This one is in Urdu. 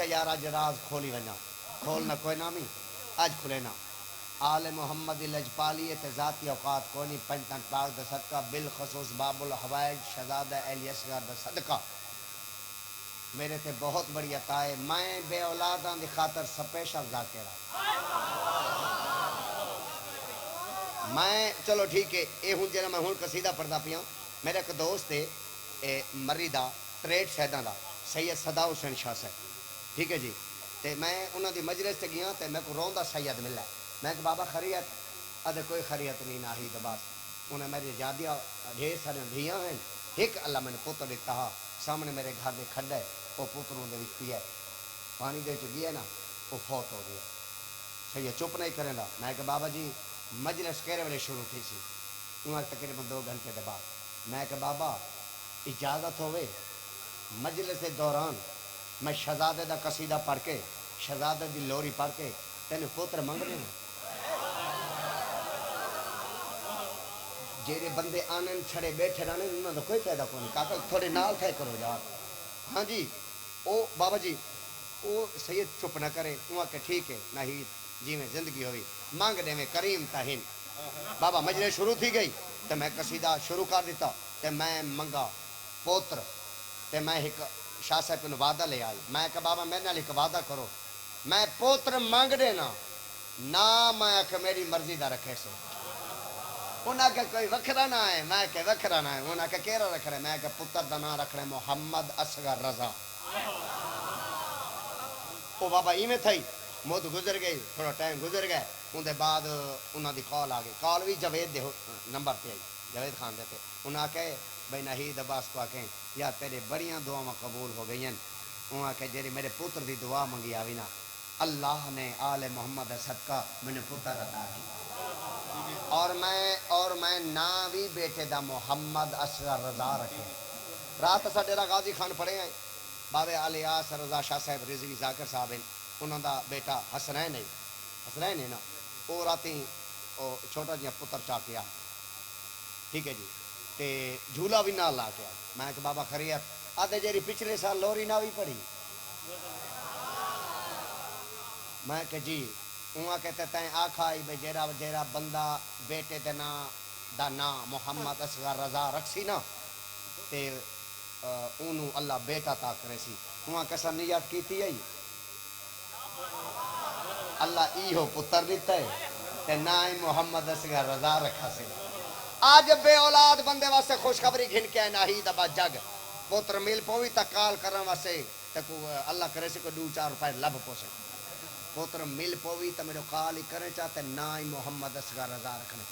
اچھا یار اج راز کھولی وجا کھولنا کوئی نامی اج کھلے نا آل محمد لجپالی تے ذاتی اوقات کوئی نہیں پنجتن پاک دا صدقہ بالخصوص باب الحوائج شہزادہ اہل اصغر دا صدقہ میرے تے بہت بڑی عطا ہے میں بے اولاداں دی خاطر سپیشل ذاکر میں چلو ٹھیک ہے اے ہوں جنا میں ہوں قصیدہ پڑھدا پیا میرا ایک دوست ہے مری دا 63 شہداں دا سید صدا حسین شاہ صاحب ٹھیک ہے جی تے میں انہاں دی مجلس تے گیا تے میں کو روندا سید ملا میں کہ بابا خیریت ادے کوئی خیریت نہیں نہ ہی دباس انہیں میری جادیاں ڈھیر سارے دھیاں ہیں ایک اللہ میں نے پتر دیتا ہا سامنے میرے گھر دے کھڈا ہے وہ پتروں دے وچ پیا ہے پانی دے چ گیا نا وہ فوت ہو گیا سید چپ نہیں کریں دا میں کہ بابا جی مجلس کہڑے ویلے شروع تھی سی انہاں تقریباً 2 گھنٹے دے بعد میں کہ بابا اجازت ہوئے مجلس دے دوران میں شہزادے دا قصیدہ پڑھ کے شہزادے دی لوری پڑھ کے تینوں پوتر منگ رہے ہیں جیڑے بندے آنن چھڑے بیٹھے رہنے انہوں نے کوئی فائدہ کوئی نہیں کہا تھوڑے نال تھے کرو یار ہاں جی او بابا جی او سید چپ نہ کرے وہاں کہ ٹھیک ہے نہیں جی میں زندگی ہوئی مانگ دے میں کریم تاہین بابا مجلس شروع تھی گئی تو میں قصیدہ شروع کر دیتا تو میں منگا پوتر تو میں ایک شاہ صاحب کو وعدہ لے آئی میں کہ بابا میرے نال ایک وعدہ کرو میں پوتر مانگ دینا نہ میں کہ میری مرضی دا رکھے سے انہاں کہ کوئی وکھرا نہ ہے میں کہ وکھرا نہ ہے انہاں کہ کیڑا رکھنا ہے میں کہ پتر دا نام رکھنا ہے محمد اصغر رضا وہ بابا ایویں تھئی مد گزر گئی تھوڑا ٹائم گزر گیا اندر بعد انہاں دی کال آ گئی کال بھی جاوید دے نمبر پہ آئی جاوید خان دے تے انہاں کہے بھائی نہید عباس کو آکھیں یا تیرے بڑیاں دعاواں قبول ہو گئی ہیں انہاں کہ جیری میرے پتر دی دعا منگی آوی نا اللہ نے آل محمد صدقہ میں نے پتر عطا کی اور میں نام بھی بیٹے دا محمد اصغر رضا رکھے رات اسا ڈیرا غازی خان پڑھے ہیں بابے الیاس رضا شاہ صاحب رضوی ذاکر صاحب ہیں انہوں دا بیٹا حسنین ہے نا وہ راتی چھوٹا جہا پتر چا کے آ ٹھیک ہے جی تے جھولا بھی نہ لا کے آ میں کہ بابا خیریت آدھے جیری پچھلے سال لوری نہ بھی پڑھی میں کہ جی وہاں کہتے تین آکھائی بے جیرا بندہ بیٹے دے نا دا نام محمد اصغر رضا رکھسی نا تے انہوں اللہ بیٹا تا کرے سی وہاں کسا نیت کیتی ہے اللہ ایہو پتر دیتا ہے تے نام محمد اصغر رضا رکھا سے آج بے اولاد بندے واسے خوشخبری گھن کے ناہید ابا جگ پتر مل پوی تا کال کرن واسے تے اللہ کرے سے کوئی 2-4 روپے لب پوسے پوتر مل پوی تو میرے کال ہی کرے چاہتے نہ ہی محمد اصغر رضا رکھنے